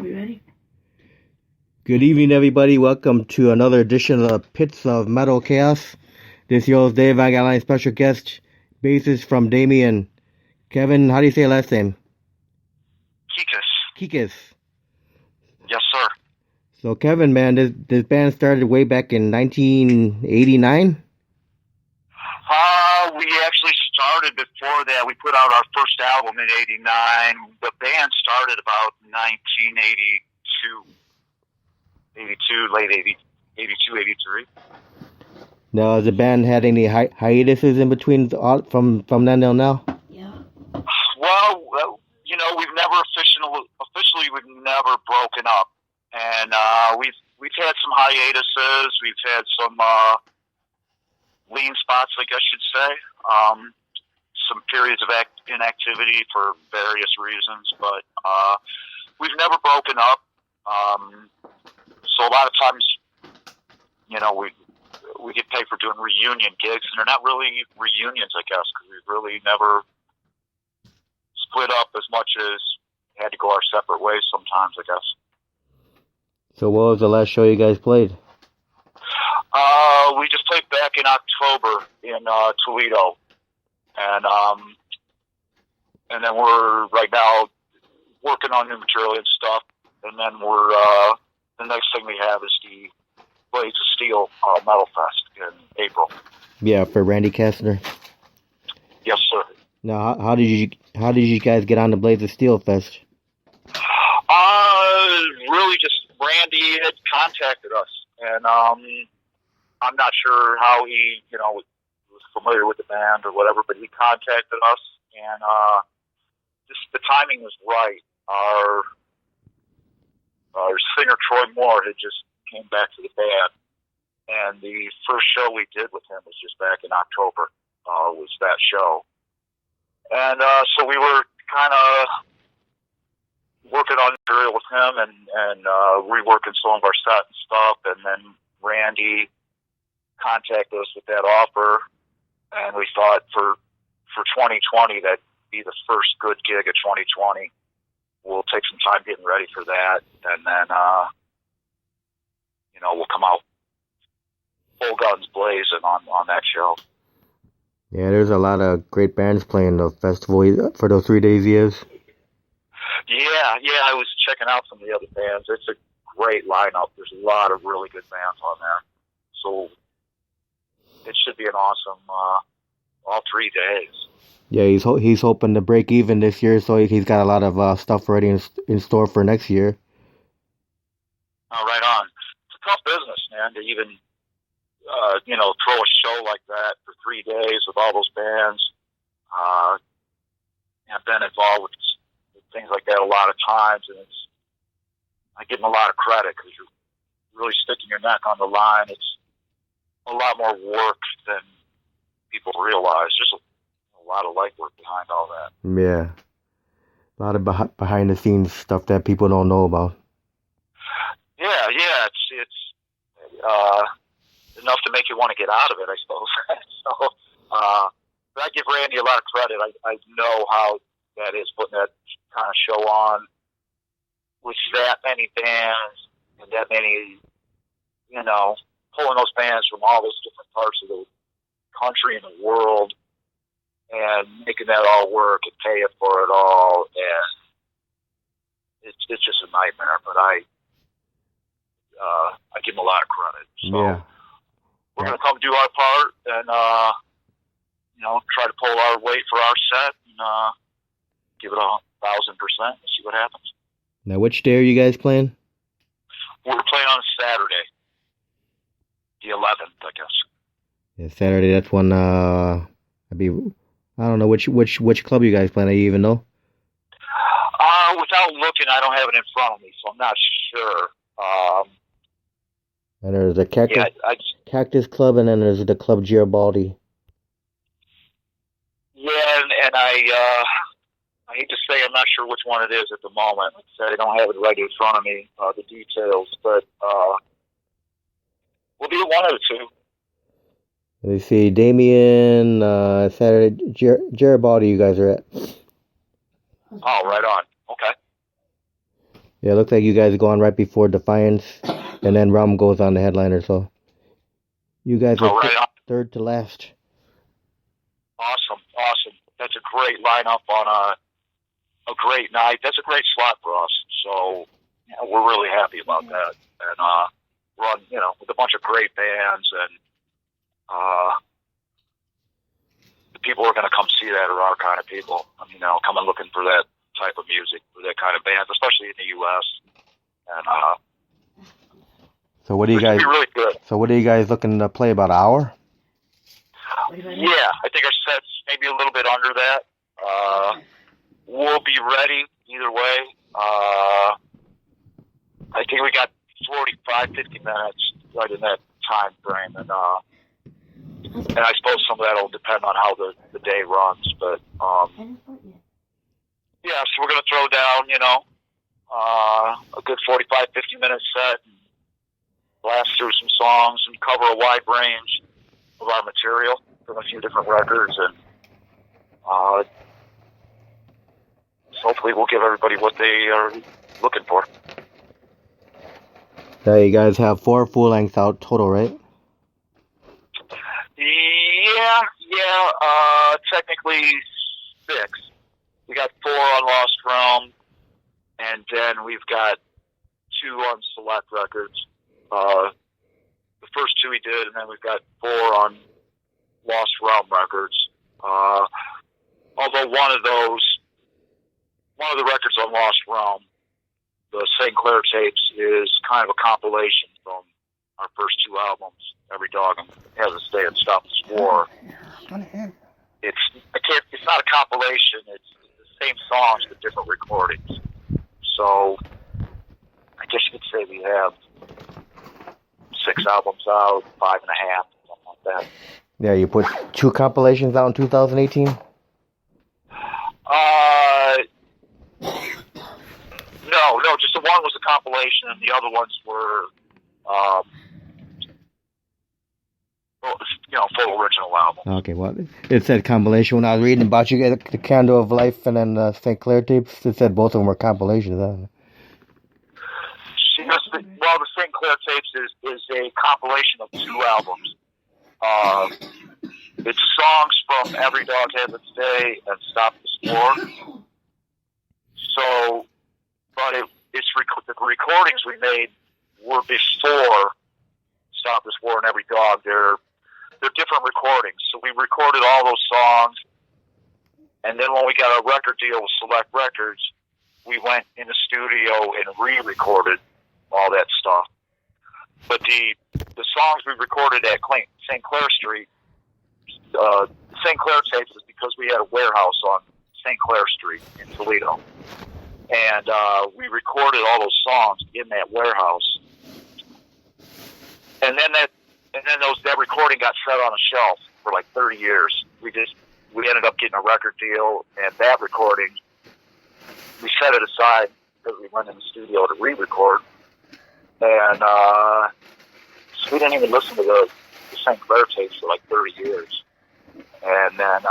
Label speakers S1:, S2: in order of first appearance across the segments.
S1: we ready?
S2: Good evening, everybody. Welcome to another edition of the Pits of Metal Chaos. This is Dave. I got my special guest, bassist from Damien. Kevin, how do you say your last name?
S3: Kekes.
S2: Kekes.
S3: Yes, sir.
S2: So, Kevin, man, this band started way back in 1989?
S3: We actually started before that. We put out our first album in '89. The band started about 1982. 82, late 80, 82, 83.
S2: Now, has the band had any hiatuses in between from then till now?
S1: Yeah.
S3: Well, we've never officially we've never broken up, and we've had some hiatuses. We've had some lean spots, I guess you'd say. Some periods of inactivity for various reasons, but we've never broken up. So a lot of times, we get paid for doing reunion gigs, and they're not really reunions, I guess, because we've really never split up as much as had to go our separate ways sometimes, I guess. So
S2: what was the last show you guys played?
S3: We just played back in October in Toledo, and then we're right now working on new material and stuff, and then we're the next thing we have is the Blades of Steel Metal Fest in April.
S2: Yeah, for Randy Kastner.
S3: Yes, sir.
S2: Now, how did you guys get on the Blades of Steel Fest?
S3: Really, just Randy had contacted us, and I'm not sure how he, was familiar with the band or whatever, but he contacted us, and just the timing was right. Our singer Troy Moore had just came back to the band, and the first show we did with him was just back in October. Was that show, and so we were kind of working on material with him and reworking some of our set and stuff, and then Randy contacted us with that offer, and we thought for 2020 that'd be the first good gig of 2020. We'll take some time getting ready for that, and then we'll come out full guns blazing on that show.
S2: Yeah, there's a lot of great bands playing the festival for those 3 days.
S3: Yeah, I was checking out some of the other bands. It's a great lineup. There's a lot of really good bands on there, so it should be an awesome all 3 days. Yeah,
S2: he's hoping to break even this year, so he's got a lot of stuff already in store for next year.
S3: Oh, right on. It's a tough business, man, to even throw a show like that for 3 days with all those bands. I've been involved with things like that a lot of times, and I give them a lot of credit because you're really sticking your neck on the line. It's a lot more work than people realize. There's a lot of legwork behind all that.
S2: Yeah, a lot of behind the scenes stuff that people don't know about.
S3: Yeah, it's enough to make you want to get out of it, I suppose. So, but I give Randy a lot of credit. I know how that is, putting that kind of show on with that many bands and that many, pulling those bands from all those different parts of the country and the world and making that all work and paying for it all. And it's just a nightmare, but I give him a lot of credit. So
S2: yeah.
S3: We're going to come do our part and, try to pull our weight for our set and give it 1,000% and see what happens.
S2: Now, which day are you guys playing?
S3: We're playing on a Saturday, the 11th, I guess.
S2: Yeah, Saturday. That's when I don't know which club you guys playing. Do you even know?
S3: Without looking, I don't have it in front of me, so I'm not sure.
S2: And there's the Cactus Club, and then there's the Club Garibaldi.
S3: Yeah, and I hate to say I'm not sure which one it is at the moment. Like I said, I don't have it right in front of me, the details, but we'll be at one of the two.
S2: Let me see, Damien, Saturday, Garibaldi you guys are at.
S3: Oh, right on. Okay.
S2: Yeah, it looks like you guys go on right before Defiance, and then Rum goes on the headliner. So you guys are third to last.
S3: Awesome. That's a great lineup on a great night. That's a great slot for us. So we're really happy about that. And run, with a bunch of great bands, and the people who are going to come see that are our kind of people. Coming looking for that type of music, for that kind of band, especially in the U.S. And
S2: so what do you guys?
S3: Really good.
S2: So what are you guys looking to play? About an hour?
S3: Yeah, I think our set's maybe a little bit under that. We'll be ready either way. I think we got 45, 50 minutes right in that time frame, and I suppose some of that will depend on how the day runs. But yeah, so we're going to throw down, a good 45, 50 minute set, and blast through some songs and cover a wide range of our material from a few different records, and hopefully we'll give everybody what they are looking for.
S2: Yeah, you guys have 4 full lengths out total, right?
S3: Yeah. Technically 6. We got 4 on Lost Realm, and then we've got 2 on Select Records. The first 2 we did, and then we've got 4 on Lost Realm Records. Although one of the records on Lost Realm, the St. Clair tapes, is kind of a compilation from our first 2 albums, Every Dog Has a Stay and Stop the War. It's not a compilation. It's the same songs but different recordings. So I guess you could say we have 6 albums out, 5.5, something like that.
S2: Yeah, you put 2 compilations out in 2018?
S3: No, just the one was a compilation, and the other ones were, full original album.
S2: Okay, well, it said compilation. When I was reading about you get the Candle of Life and then St. Clair tapes, it said both of them were compilations.
S3: The St. Clair tapes is a compilation of 2 albums. It's songs from Every Dog Has Its Day and Stop the War. So, but the recordings we made were before Stop This War and Every Dog. They're different recordings. So we recorded all those songs, and then when we got a record deal with Select Records, we went in the studio and re-recorded all that stuff. But the songs we recorded at St. Clair Street, St. Clair tapes is because we had a warehouse on St. Clair Street in Toledo. And we recorded all those songs in that warehouse. And then that recording got set on a shelf for like 30 years. We ended up getting a record deal, and that recording, we set it aside because we went in the studio to re-record. And so we didn't even listen to the St. Clair tapes for like 30 years. And then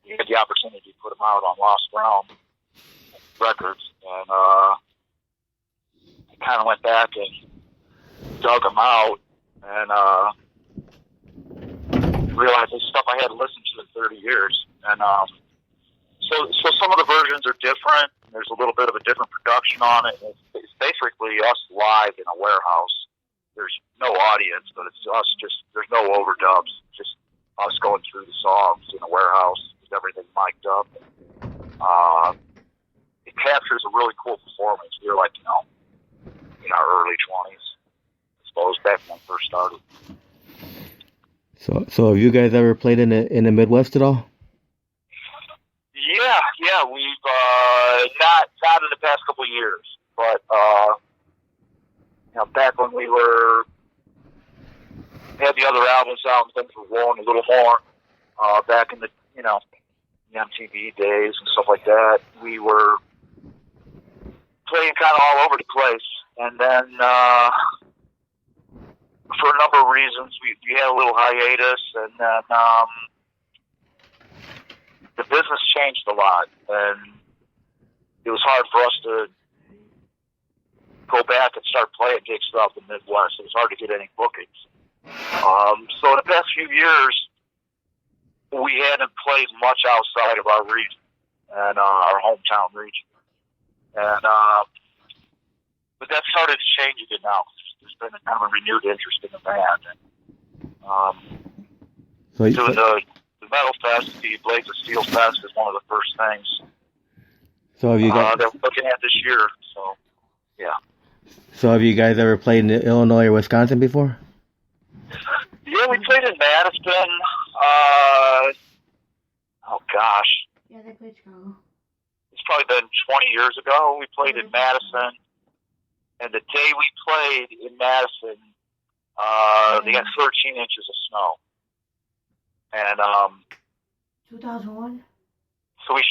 S3: we had the opportunity to put them out on Lost Realm Records. And I kind of went back and dug them out and realized this stuff I hadn't listened to in 30 years. And so some of the versions are different. There's a little bit of a different production on it. It's basically us live in a warehouse. There's no audience, but it's us there's no overdubs, just us going through the songs in a warehouse with everything mic'd up. It captures a really cool performance. We were like, in our early 20s, I suppose, back when we first started.
S2: So have you guys ever played in the Midwest at all?
S3: Yeah, we've not in the past couple of years, but back when we had the other albums out and things were rolling a little more, back in the MTV days and stuff like that, we were playing kind of all over the place, and then for a number of reasons we had a little hiatus, and then the business changed a lot, and it was hard for us to go back and start playing gigs throughout the Midwest. It was hard to get any bookings. So in the past few years, we hadn't played much outside of our region and our hometown region. And but that started to change again now. There's been a kind of a renewed interest in the band. And, doing the Metal Fest, the Blades of Steel Fest, is one of the first things
S2: So have you guys?
S3: that we're looking at this year. So, yeah.
S2: So have you guys ever played in Illinois or Wisconsin before?
S3: Yeah, we played in Madison. Oh gosh,
S1: Yeah, they played Chicago.
S3: it's probably been 20 years ago. We played in Madison, and the day we played in Madison, they got 13 inches of snow. And
S1: 2001?
S3: so we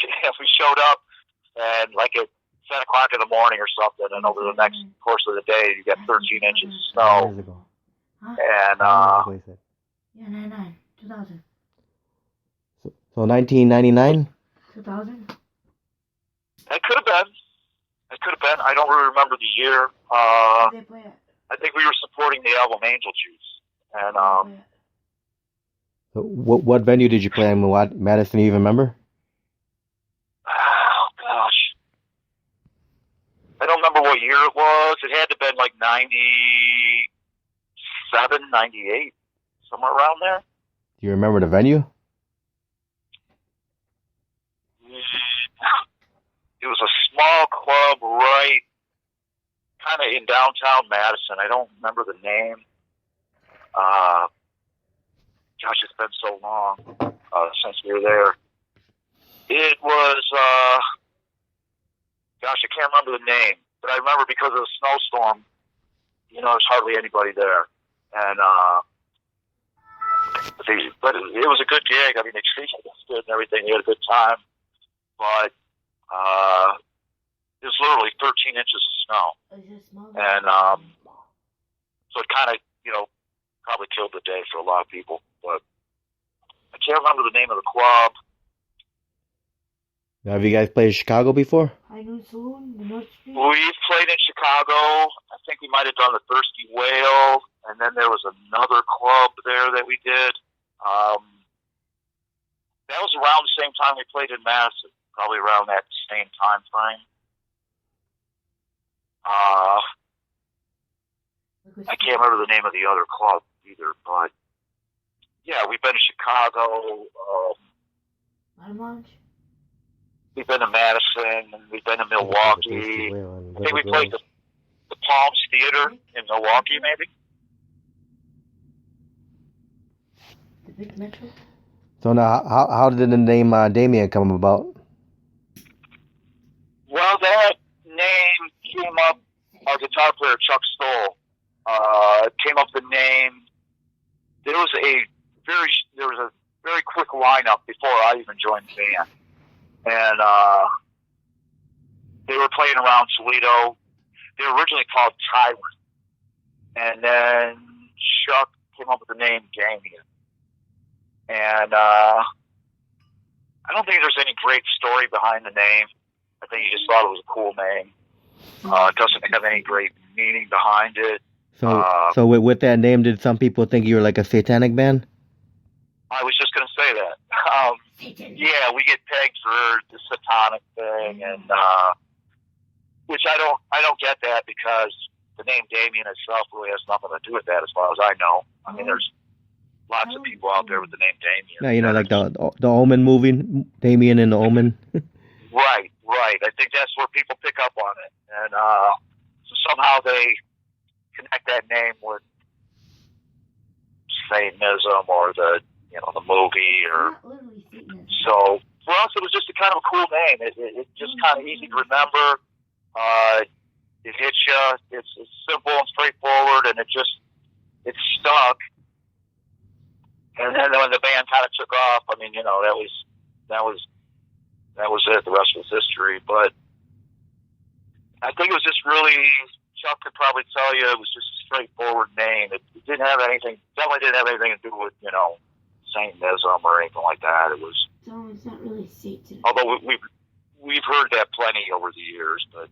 S3: showed up, and like at 10 o'clock in the morning or something, and over the next course of the day, you got 13 inches of snow.
S2: Years ago.
S1: Huh?
S3: And
S1: Yeah, 99. 2000.
S2: So 1999.
S1: 2000?
S3: that could have been. It could have been. I don't really remember the year.
S1: Where they play at?
S3: I think we were supporting the album Angel Juice. And
S1: Where they play at?
S2: So what venue did you play in? What Madison? Do you even remember?
S3: oh gosh, I don't remember what year it was. It had to have been like 97, 98, somewhere around there.
S2: Do you remember the venue?
S3: It was a small club right kind of in downtown Madison. I don't remember the name. Gosh, it's been so long since we were there. It was, gosh, I can't remember the name, but I remember because of the snowstorm, there's hardly anybody there. And, but it was a good gig. I mean, they treated us good and everything. We had a good time. But, it was literally 13 inches of snow. And, so it kind of, probably killed the day for a lot of people. But I can't remember the name of the club.
S2: Have you guys played in Chicago before?
S1: I know soon, the North Street.
S3: We've played in Chicago. I think we might have done the Thirsty Whale, and then there was another club there that we did. That was around the same time we played in Madison, probably around that same time frame. I can't remember the name of the other club either, but yeah, we've been to Chicago. We've been to Madison, and we've been to Milwaukee. I think we played the Palms Theater in Milwaukee, maybe.
S1: The big metro?
S2: So now, how did the name Damien come about?
S3: Well, that name came up. Our guitar player Chuck Stoll came up with the name. There was a very quick lineup before I even joined the band, and they were playing around Toledo. They were originally called Tyrant, and then Chuck came up with the name Damien. And I don't think there's any great story behind the name. I think he just thought it was a cool name. It doesn't have any great meaning behind it.
S2: So with that name, did some people think you were like a satanic band?
S3: I was just going to say that. Yeah, we get pegged for the satanic thing, and which I don't get that, because the name Damien itself really has nothing to do with that, as far as I know. I mean, there's lots of people out there with the name Damien.
S2: Yeah, like the Omen movie, Damien and the Omen.
S3: Right. I think that's where people pick up on it, and so somehow they connect that name with Satanism or the movie, or so. For us, it was just a kind of a cool name. It just kind of easy to remember. It hits you. It's simple and straightforward, and it stuck. And then when the band kind of took off, I mean, that was it. The rest was history. But I think it was just really, Chuck could probably tell you, it was just a straightforward name. It definitely didn't have anything to do with, Satanism or anything like that. It was.
S1: So it's not really Satan.
S3: Although we we've heard that plenty over the years, but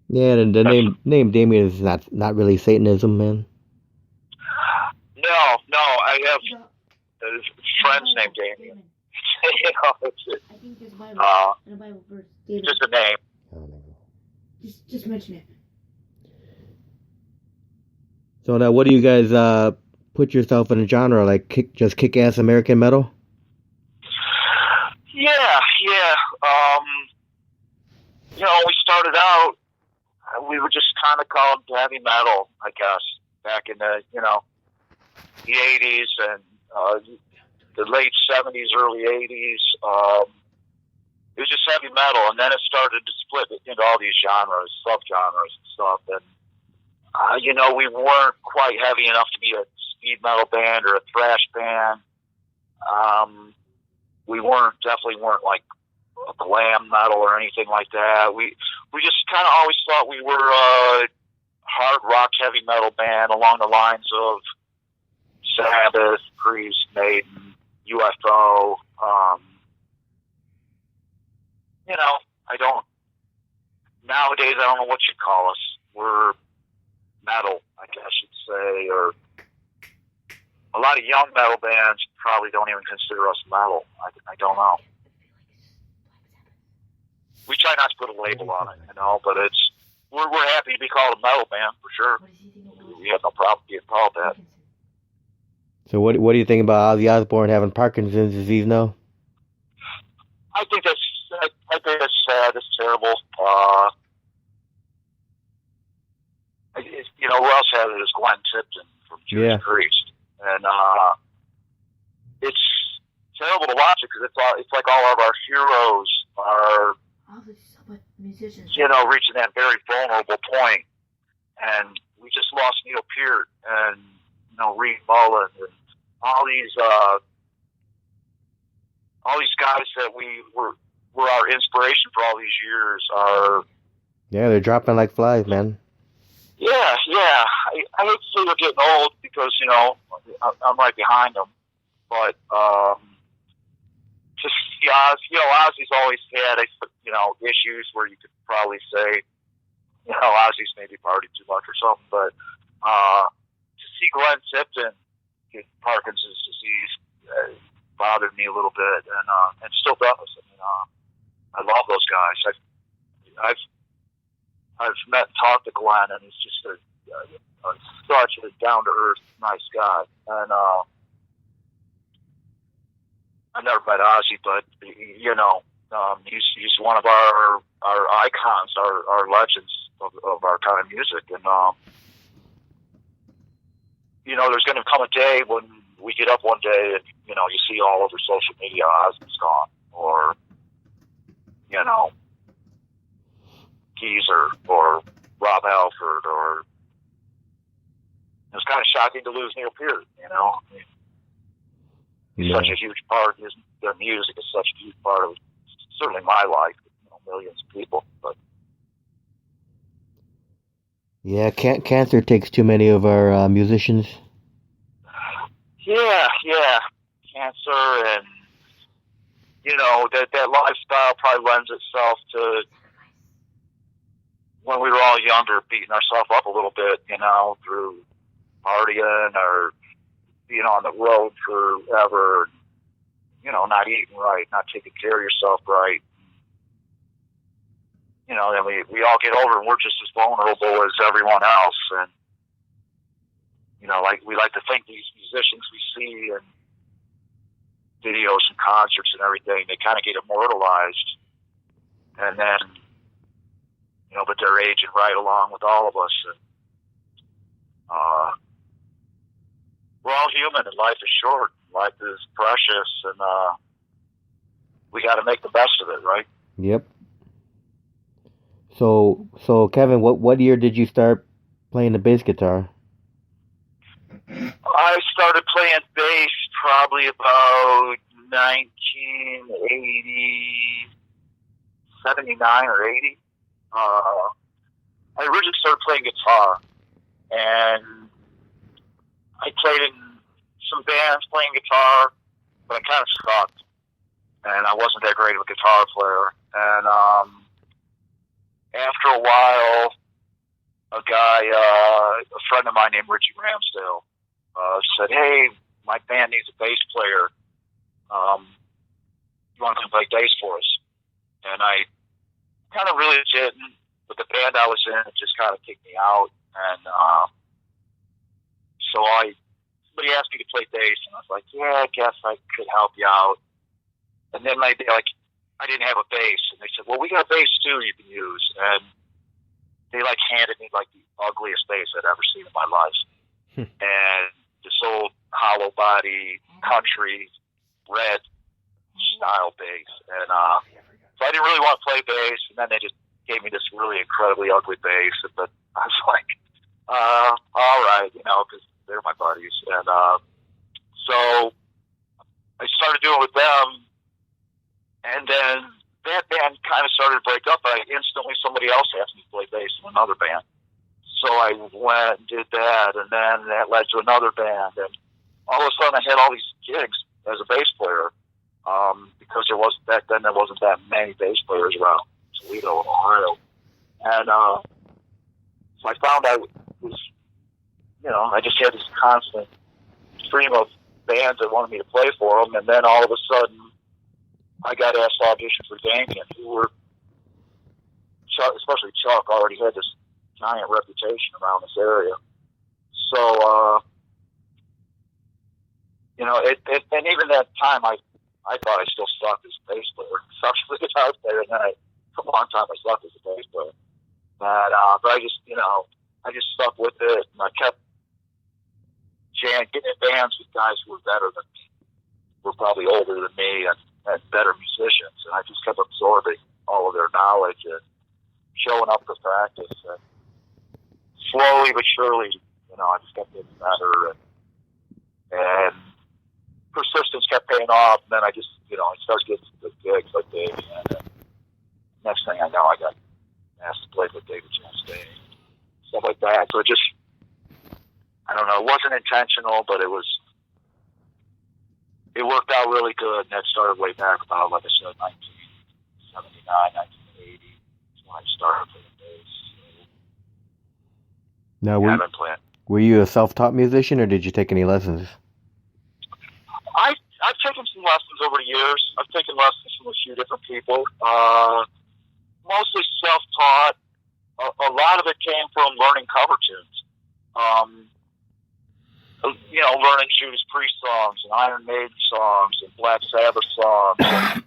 S2: Yeah, and the name Damien is not really Satanism, man.
S3: no, I have friends named Damien. You know,
S1: I think there's a Bible,
S3: uh,
S1: in a Bible verse. David.
S3: just a name.
S1: Just mention it.
S2: So now, what do you guys put yourself in a genre like? Kick-ass American metal?
S3: Yeah. You know, we started out, we were just kind of called heavy metal, I guess, back in the, you know, the 80s and the late 70s, early 80s. It was just heavy metal, and then it started to split into all these genres, subgenres and stuff. And, you know, we weren't quite heavy enough to be a speed metal band or a thrash band. We definitely weren't like a glam metal or anything like that. We just kind of always thought we were a hard rock heavy metal band along the lines of Sabbath, Priest, Maiden, UFO. You know, nowadays I don't know what you'd call us. We're metal, I guess you'd say, or a lot of young metal bands probably don't even consider us metal. I don't know. We try not to put a label on it, you know, but we're happy to be called a metal band for sure. We have no problem being called that.
S2: So what do you think about Ozzy Osbourne having Parkinson's disease now?
S3: I think that's sad. It's terrible. You know, who else had it is Glenn Tipton from Judas Priest, and it's terrible to watch it because it's like all of our heroes are, you know, reaching that very vulnerable point, and we just lost Neil Peart and, you know, Reed Mullin and all these guys that were our inspiration for all these years are.
S2: Yeah, they're dropping like flies, man.
S3: Yeah. I hate to say they're getting old because, you know, I'm right behind them, but just Ozzy's always had, you know, issues where you could probably say, you know, Ozzy's maybe partied too much or something, but to see Glenn Tipton get Parkinson's disease bothered me a little bit, and still does. I mean, I love those guys. I've met and talked to Glenn, and he's just such a down to earth, nice guy. And I never met Ozzy, but you know, he's one of our icons, our legends of our kind of music. And you know, there's going to come a day when we get up one day and, you know, you see all over social media Ozzy's gone, or, you know, Geezer or Rob Halford, or it was kind of shocking to lose Neil Peart, you know. He's such a huge part. Their music is such a huge part of certainly my life, you know, millions of people. But
S2: yeah, cancer takes too many of our musicians.
S3: Yeah, cancer, and you know that lifestyle probably lends itself to when we were all younger, beating ourselves up a little bit, you know, through partying or being on the road forever, you know, not eating right, not taking care of yourself right. You know, then we all get older and we're just as vulnerable as everyone else. And, you know, like we like to think these musicians we see in videos and concerts and everything, they kind of get immortalized. And then, you know, but they're aging right along with all of us. And we're all human, and life is short. Life is precious, and we got to make the best of it, right?
S2: Yep. So Kevin, what year did you start playing the bass guitar?
S3: I started playing bass probably about 1980, 79 or 80. I originally started playing guitar, and I played in some bands playing guitar, but I kind of sucked. and I wasn't that great of a guitar player. And after a while, a friend of mine named Richie Ramsdale, said, "Hey, my band needs a bass player. You want to come play bass for us?" And I kind of really didn't, but the band I was in just kind of kicked me out. And so somebody asked me to play bass, and I was like, "Yeah, I guess I could help you out." And then I didn't have a bass, and they said, "Well, we got a bass too you can use." And they handed me the ugliest bass I'd ever seen in my life. And this old hollow body country red style bass. And so I didn't really want to play bass, and then they just gave me this really incredibly ugly bass. But I was like, all right, because they're my buddies. And so I started doing it with them, and then that band kind of started to break up, but somebody else asked me to play bass in another band. So I went and did that, and then that led to another band, and all of a sudden I had all these gigs as a bass player, because back then there wasn't that many bass players around Toledo and Ohio. And so I found I was, I just had this constant stream of bands that wanted me to play for them, and then all of a sudden I got asked to audition for Damien, especially Chuck, already had this giant reputation around this area. So, and even that time, I thought I still sucked as a bass player. Sucked as a guitar player, and then for a long time I sucked as a bass player. But I just, I just stuck with it, and I kept getting in bands with guys who were better than me, were probably older than me, and better musicians, and I just kept absorbing all of their knowledge and showing up for practice. And slowly but surely, I just kept getting better, and persistence kept paying off. And then I just, I started getting some good gigs like Damien, and next thing I know, I got asked to play with David Chastain, stuff like that. So it just, I don't know, it wasn't intentional, but it worked out really good, and that started way back about, like I said, 1979, 1980. That's when I started playing bass.
S2: Now,
S3: I've been playing.
S2: Were you a self-taught musician, or did you take any lessons?
S3: I've taken some lessons over the years. I've taken lessons from a few different people. Mostly self-taught. A lot of it came from learning cover tunes. Learning Judas Priest songs and Iron Maiden songs and Black Sabbath songs. And,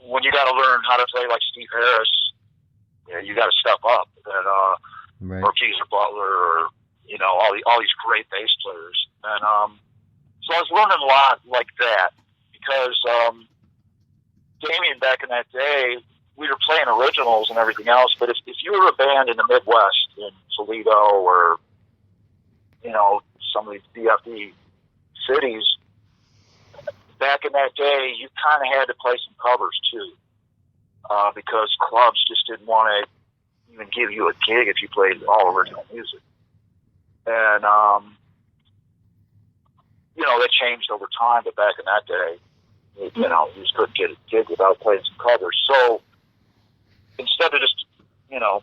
S3: when you got to learn how to play like Steve Harris, you got to step up. And
S2: right.
S3: or Geezer Butler, or all these great bass players. And so I was learning a lot like that, because Damien, back in that day, we were playing originals and everything else. But if you were a band in the Midwest, in Toledo, or some of these DFD cities, back in that day, you kind of had to play some covers too, because clubs just didn't want to even give you a gig if you played all original music. And that changed over time, but back in that day, you just couldn't get a gig without playing some covers. So instead of just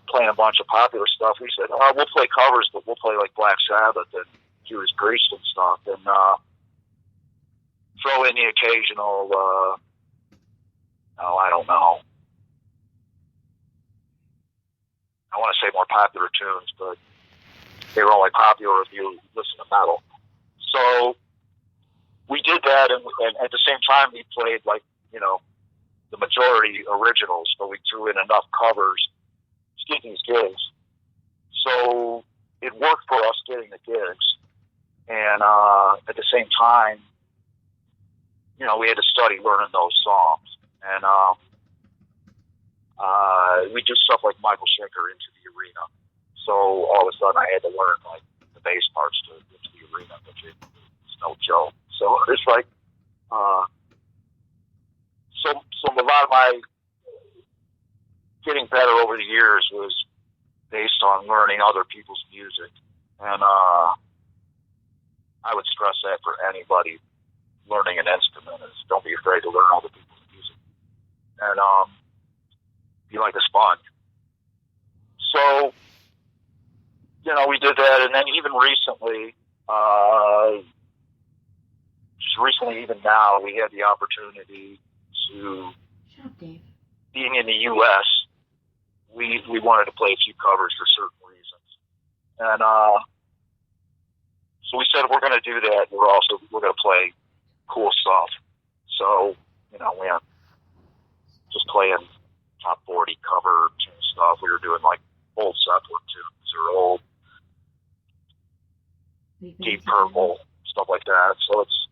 S3: playing a bunch of popular stuff, we said, we'll play covers, but we'll play like Black Sabbath and Judas Priest and stuff, and throw in the occasional, I don't know, I want to say more popular tunes, but they were only popular if you listen to metal. So we did that, and at the same time, we played the majority originals, but we threw in enough covers to get these gigs. So it worked for us getting the gigs, and at the same time, we had to study learning those songs, and we do stuff like Michael Schenker Into the Arena. So all of a sudden, I had to learn the bass parts to Into the Arena, which is no joke. So it's like, so a lot of my getting better over the years was based on learning other people's music, and I would stress that for anybody learning an instrument is don't be afraid to learn other people's music. And be like a sponge. So, we did that, and then even recently, even now, we had the opportunity to,
S1: Shut up, Dave.
S3: being in the U.S., we wanted to play a few covers for certain reasons. And so we said, if we're going to do that, we're going to play cool stuff. So, we are just playing top 40 cover tune stuff. We were doing like old Zeppelin tunes or old Deep Purple, stuff like that. So it's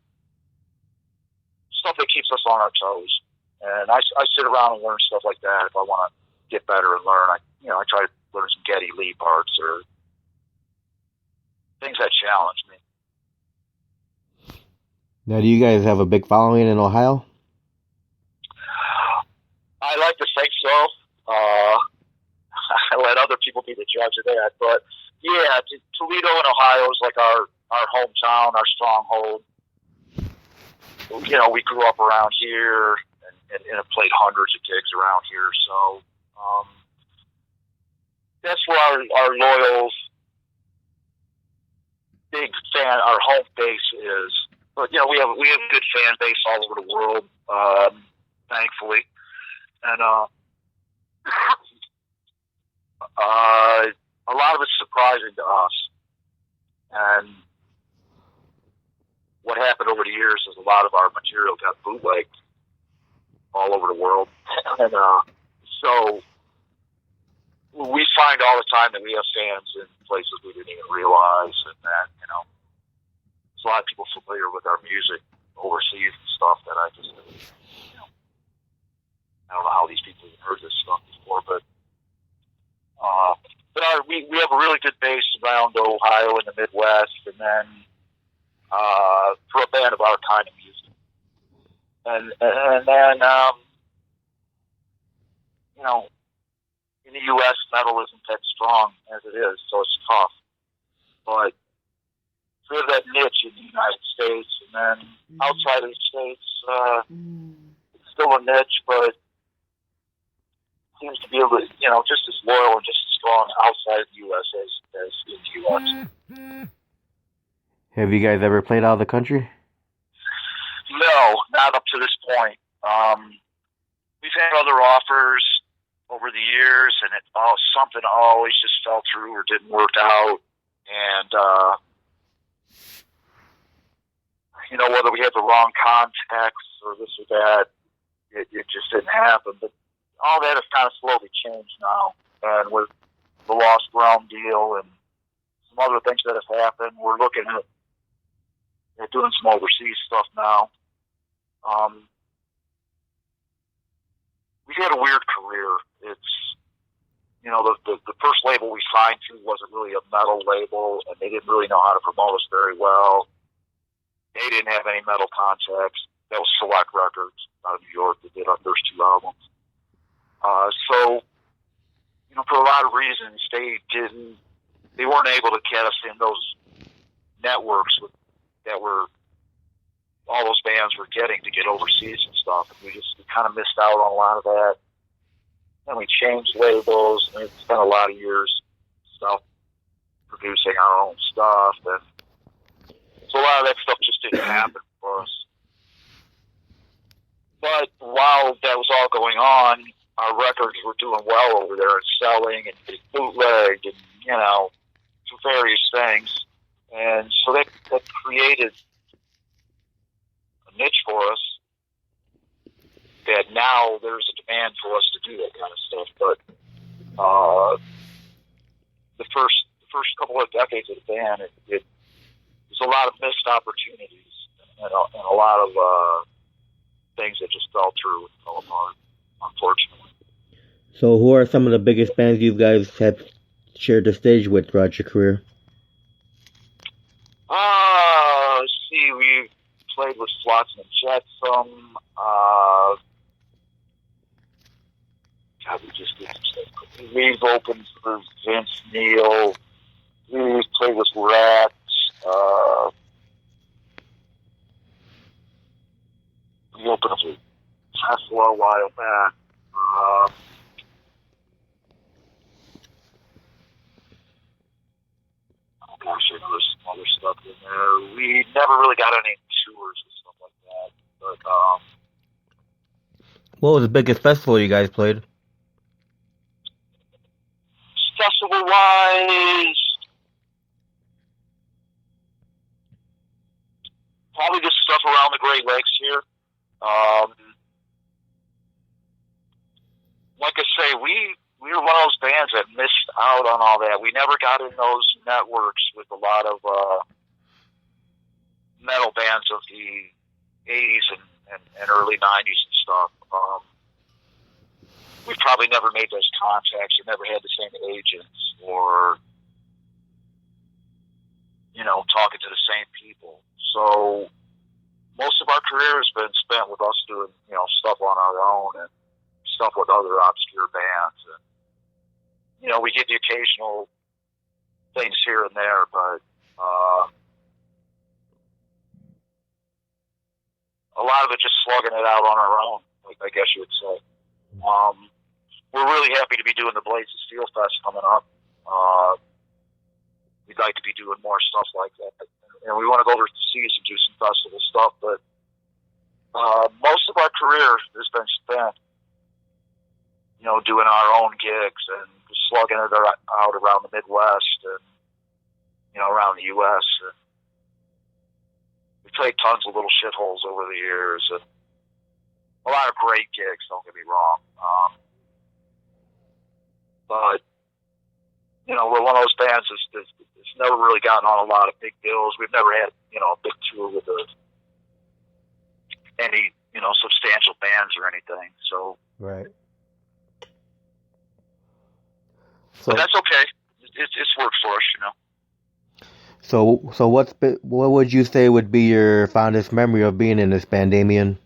S3: stuff that keeps us on our toes. And I sit around and learn stuff like that if I want to get better and learn. I try to learn some Geddy Lee parts or things that challenge me.
S2: Now, do you guys have a big following in Ohio?
S3: I like to think so. I let other people be the judge of that. But, yeah, Toledo in Ohio is like our hometown, our stronghold. We grew up around here and have played hundreds of gigs around here. So that's where our loyal, big fan, our home base is. But, we have a good fan base all over the world, thankfully. And a lot of it's surprising to us. And what happened over the years is a lot of our material got bootlegged all over the world. And so we find all the time that we have fans in places we didn't even realize, and that, there's a lot of people familiar with our music overseas and stuff that I just, I don't know how these people have heard this stuff before, but we have a really good base around Ohio and the Midwest, and then for a band of our kind of music. And then, in the U.S., metal isn't that strong as it is, so it's tough. But we have that niche in the United States, and then outside of the States, it's still a niche, but seems to be able to, just as loyal and just as strong outside of the U.S. as in the U.S.
S2: Have you guys ever played out of the country?
S3: No, not up to this point. We've had other offers over the years, and something always just fell through or didn't work out. And, whether we had the wrong contacts or this or that, it just didn't happen. But all that has kind of slowly changed now. And with the Lost Realm deal and some other things that have happened, we're looking at doing some overseas stuff now. We've had a weird career. It's, the first label we signed to wasn't really a metal label, and they didn't really know how to promote us very well. They didn't have any metal contacts. That was Select Records out of New York that did our first two albums. So, for a lot of reasons, they weren't able to get us in those networks that were all those bands were getting to get overseas and stuff. And we kind of missed out on a lot of that. And we changed labels, and we spent a lot of years self-producing our own stuff. And so a lot of that stuff just didn't happen for us. But while that was all going on, our records were doing well over there and selling and getting bootlegged and, for various things. And so that created a niche for us that now there's a demand for us to do that kind of stuff. But the first couple of decades of the band, it was a lot of missed opportunities and a lot of things that just fell through and fell apart, unfortunately.
S2: So who are some of the biggest bands you guys have shared the stage with throughout your career?
S3: Let's see, we've played with Flotsam and Jetsam. We just did some stuff. We've opened for Vince Neil. We've played with Rats. we opened up a Tesla a while back. Oh gosh, I know there's some other stuff in there. We never really got any tours and stuff like that. But
S2: What was the biggest festival you guys played?
S3: festival-wise, probably just stuff around the Great Lakes here. Like I say, we were one of those bands that missed out on all that. We never got in those networks with a lot of metal bands of the 80s and early 90s and stuff. We probably never made those contacts or never had the same agents or, talking to the same people. So most of our career has been spent with us doing, stuff on our own and stuff with other obscure bands. And, we get the occasional things here and there, but a lot of it just slugging it out on our own, I guess you would say. We're really happy to be doing the Blades of Steel Fest coming up. We'd like to be doing more stuff like that. And we want to go overseas and do some festival stuff, but most of our career has been spent, doing our own gigs and slugging it out around the Midwest and, around the U.S. And we played tons of little shitholes over the years and a lot of great gigs, don't get me wrong. But, we're one of those bands that's never really gotten on a lot of big bills. We've never had, a big tour with any, substantial bands or anything. So,
S2: Right.
S3: but that's okay. It's worked for us,
S2: So what would you say would be your fondest memory of being in this band, Damien?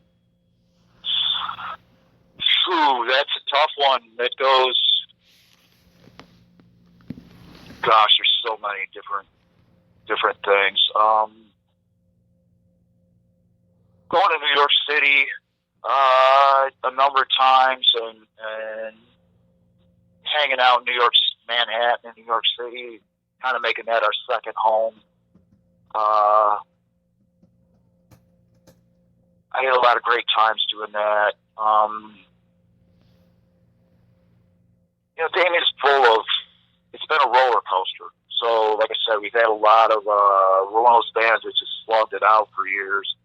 S3: Ooh, that's a tough one. That goes. Gosh, there's so many different things. Going to New York City a number of times and hanging out in Manhattan and New York City, kind of making that our second home. I had a lot of great times doing that. Damien's it's been a roller coaster. So, like I said, we've had a lot of, we're one of those bands that just slugged it out for years.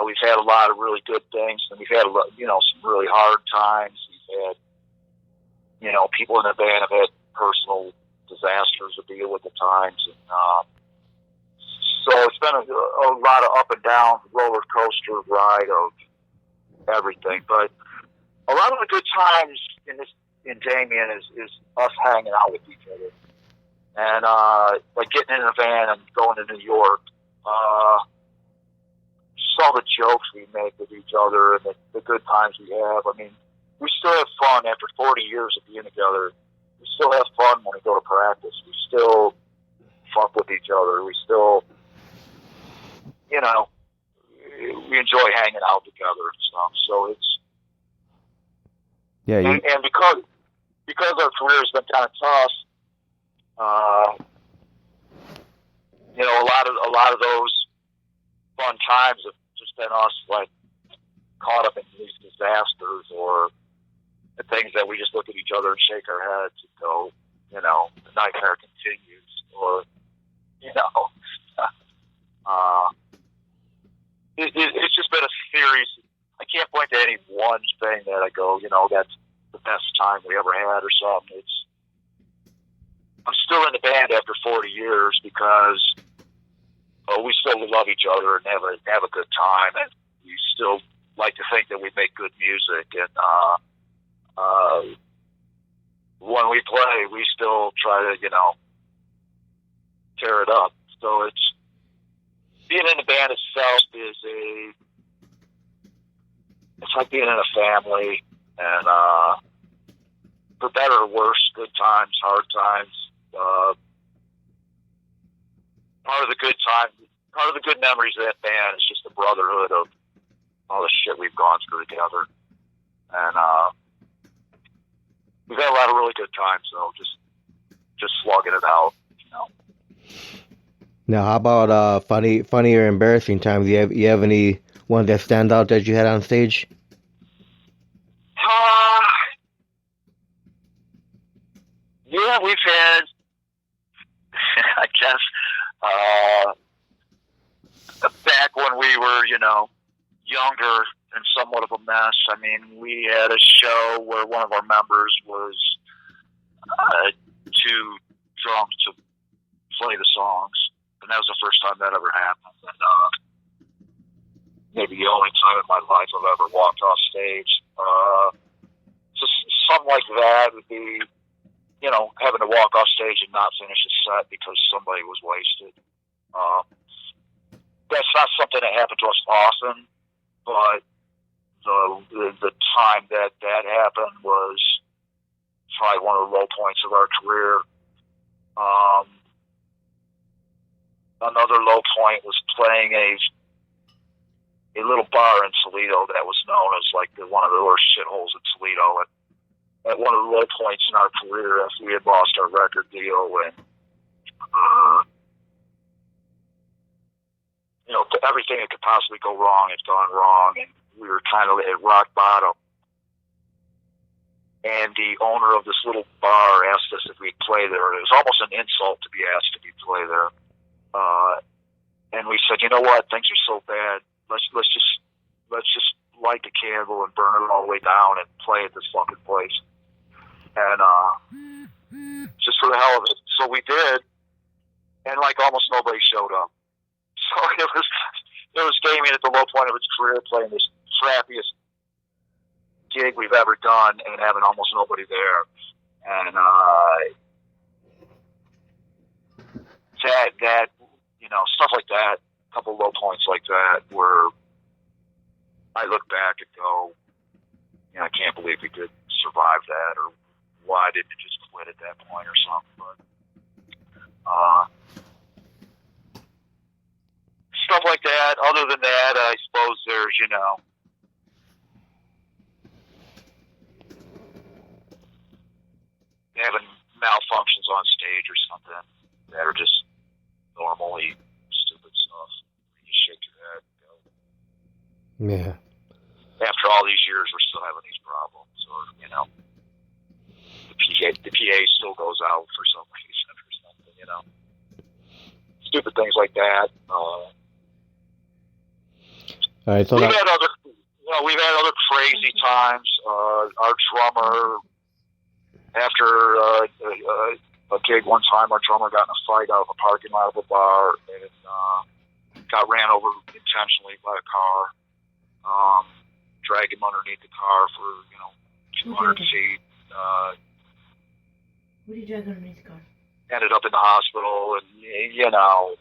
S3: We've had a lot of really good things, and we've had, some really hard times. We've had, people in the band have had personal disasters to deal with at times. And, so it's been a lot of up and down roller coaster ride of everything. But a lot of the good times in Damien is us hanging out with each other. And, like getting in a van and going to New York, just all the jokes we make with each other and the good times we have. I mean, we still have fun after 40 years of being together. We still have fun when we go to practice. We still fuck with each other. We still, we enjoy hanging out together and stuff. So it's,
S2: Yeah.
S3: and because our career has been kind of tough, a lot of those fun times have just been us like caught up in these disasters or the things that we just look at each other and shake our heads and go, the nightmare continues, or it's just been a series. I can't point to any one thing that I go, that's the best time we ever had or something. I'm still in the band after 40 years because we still love each other and have a good time, and we still like to think that we make good music. And when we play, we still try to tear it up. So it's being in the band itself it's like being in a family, and for better or worse, good times, hard times. Part of the good memories of that band is just the brotherhood of all the shit we've gone through together. And we've had a lot of really good times, though, just slugging it out, you know.
S2: Now, how about funny or embarrassing times? You have any one that stand out that you had on stage?
S3: Yeah, we've had, I guess, back when we were, you know, younger and somewhat of a mess. I mean, we had a show where one of our members was too drunk to play the songs, and that was the first time that ever happened. And maybe the only time in my life I've ever walked off stage. Just something like that would be, you know, having to walk off stage and not finish a set because somebody was wasted. That's not something that happened to us often, but the time that happened was probably one of the low points of our career. Another low point was playing a little bar in Toledo that was known as like one of the worst shitholes in Toledo. And at one of the low points in our career, after we had lost our record deal and you know, everything that could possibly go wrong had gone wrong, and we were kind of at rock bottom. And the owner of this little bar asked us if we'd play there. It was almost an insult to be asked if we'd play there. And we said, you know what? Things are so bad. Let's just light the candle and burn it all the way down and play at this fucking place. And just for the hell of it. So we did, and like almost nobody showed up. So it was Damien at the low point of his career playing this crappiest gig we've ever done and having almost nobody there. And that you know, stuff like that, a couple low points like that where I look back and go, you know, I can't believe we did survive that, or why didn't it just quit at that point or something. But stuff like that. Other than that, I suppose there's, you know, having malfunctions on stage or something that are just normally stupid stuff. You shake your head and go,
S2: Yeah.
S3: after all these years, we're still having these problems. Or, you know, the PA still goes out for some reason or something, you know. Stupid things like that.
S2: All right, so
S3: we've had other crazy times. Our drummer, after a gig one time, our drummer got in a fight out of a parking lot of a bar and got ran over intentionally by a car. Dragged him underneath the car for, you know, 200 feet.
S1: What did you drag underneath the car?
S3: Ended up in the hospital, and, you know,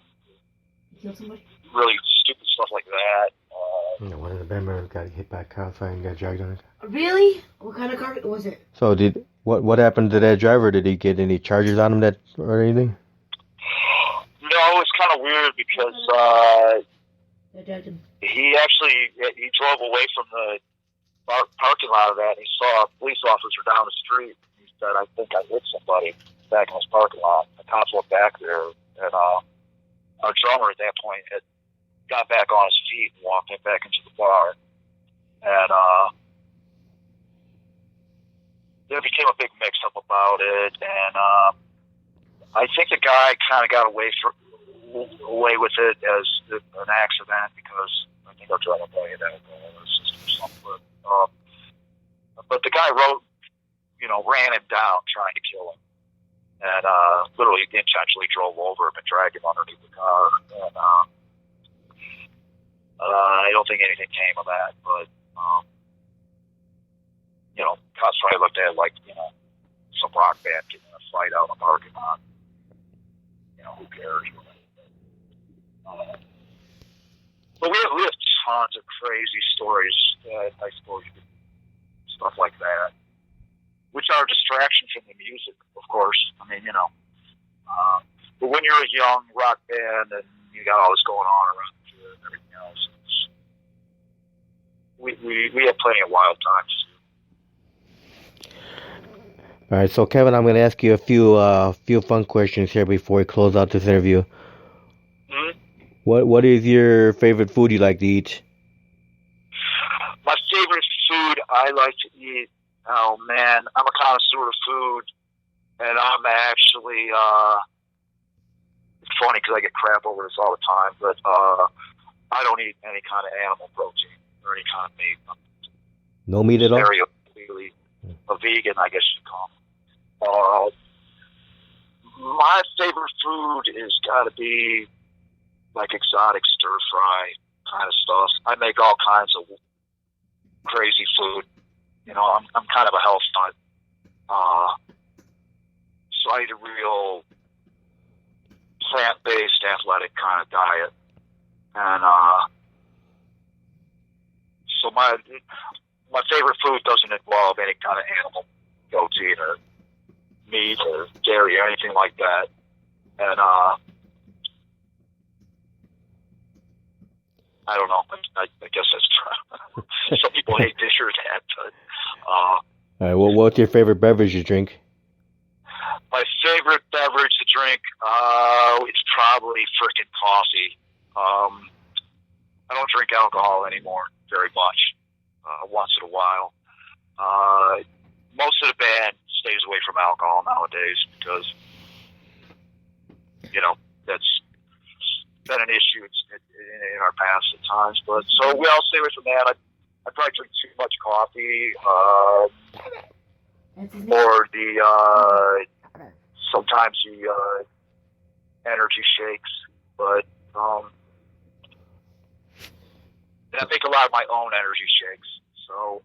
S1: You killed somebody?
S3: really stupid stuff like that.
S2: one of the band members got hit by a car and got dragged on it.
S1: Really? What kind of car was it?
S2: So what happened to that driver? Did he get any charges on him or anything?
S3: No, it's kind of weird because he drove away from the parking lot of that, and he saw a police officer down the street. He said, I think I hit somebody back in this parking lot. The cops went back there, and our drummer at that point had got back on his feet and walked back into the bar. And there became a big mix-up about it, and I think the guy kind of got away with it as an accident because I think our drummer probably had alcohol in his system or something. But the guy ran him down trying to kill him, and literally intentionally drove over him and dragged him underneath the car. And I don't think anything came of that, but cops probably looked at it like, some rock band getting in a fight out in a parking lot. Who cares? But we have tons of crazy stories, I suppose, stuff like that, which are a distraction from the music, of course. I mean, but when you're a young rock band and you got all this going on around you and everything else, we had plenty of wild times.
S2: All right, so Kevin, I'm going to ask you a few fun questions here before we close out this interview.
S3: Mm-hmm.
S2: What is your favorite food you like to eat?
S3: My favorite food I like to eat. Oh man, I'm a connoisseur of food, and I'm actually. It's funny because I get crap over this all the time, but I don't eat any kind of animal protein or any kind of meat.
S2: No meat at all?
S3: Stereotypically a vegan, I guess you'd call me. My favorite food is got to be like exotic stir fry kind of stuff. I make all kinds of crazy food. You know, I'm kind of a health nut. So I eat a real plant-based, athletic kind of diet. And so my favorite food doesn't involve any kind of animal protein or meat or dairy or anything like that. And I don't know. I guess that's true. Some people hate this or that. But,
S2: all right. Well, what's your favorite beverage you drink?
S3: My favorite beverage to drink, it's probably frickin' coffee. I don't drink alcohol anymore very much. Once in a while. Most of the band stays away from alcohol nowadays because, you know, that's been an issue in our past at times. But so we all stay away from that. I probably drink too much coffee, or the sometimes the energy shakes. But and I make a lot of my own energy shakes. So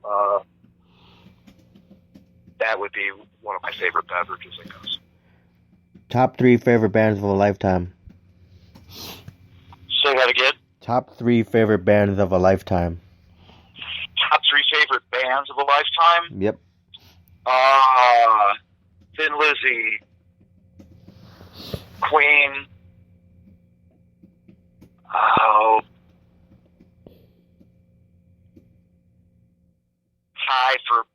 S3: that would be one of my favorite beverages, I guess.
S2: Top 3 favorite bands of a lifetime.
S3: Say that again?
S2: Top 3 favorite bands of a lifetime.
S3: Top 3 favorite bands of a lifetime?
S2: Yep.
S3: Thin Lizzy, Queen, high for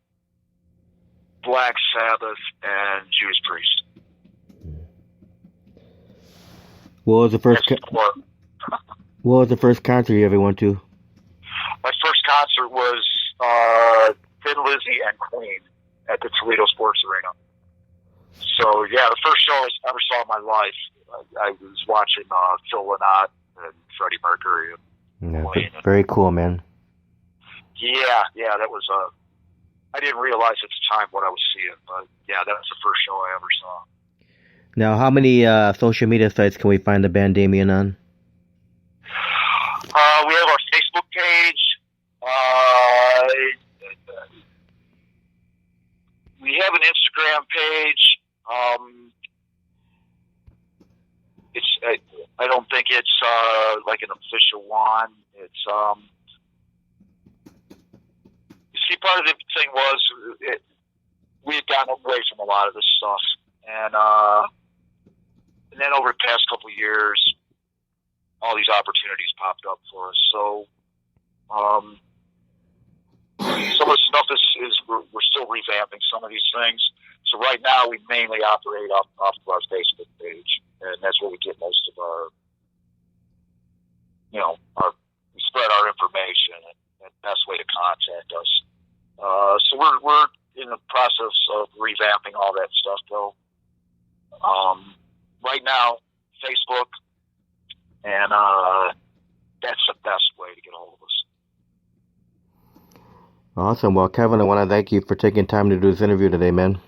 S3: Black Sabbath and Judas Priest.
S2: What was the first concert you ever went to?
S3: My first concert was Thin Lizzy and Queen at the Toledo Sports Arena. So yeah, the first show I ever saw in my life, I was watching Phil Lynott and Freddie Mercury.
S2: Yeah, very cool, man.
S3: Yeah, that was I didn't realize at the time what I was seeing, but yeah, that was the first show I ever saw.
S2: Now, how many social media sites can we find the band Damien on?
S3: We have our Facebook page. We have an Instagram page. I don't think it's like an official one. It's you see, part of the thing was we had gotten away from a lot of this stuff, and then over the past couple of years, all these opportunities popped up for us. So some of the stuff is we're still revamping some of these things. So right now we mainly operate off of our Facebook page, and that's where we get most of our, we spread our information and best way to contact us. So we're in the process of revamping all that stuff though. Right now, Facebook, and that's the best way to get a hold of us.
S2: Awesome. Well, Kevin, I want to thank you for taking time to do this interview today, man.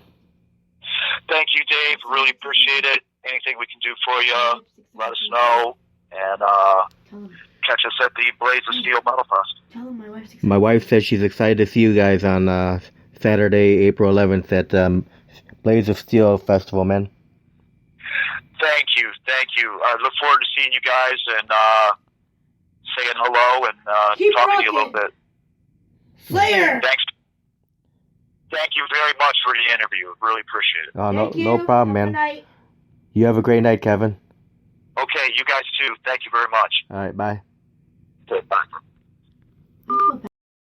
S3: Thank you, Dave. Really appreciate it. Anything we can do for you, let us know. And catch us at the Blaze of Steel Metal Fest.
S2: My wife says she's excited to see you guys on Saturday, April 11th at Blaze of Steel Festival, man.
S3: Thank you. I look forward to seeing you guys and saying hello and talking to you a little bit.
S1: Slayer!
S3: Thanks. Thank you very much for the interview. Really appreciate it.
S2: Oh, no problem, man. You have a great night, Kevin.
S3: Okay, you guys too. Thank you very much.
S2: All right, bye.
S3: Okay, bye.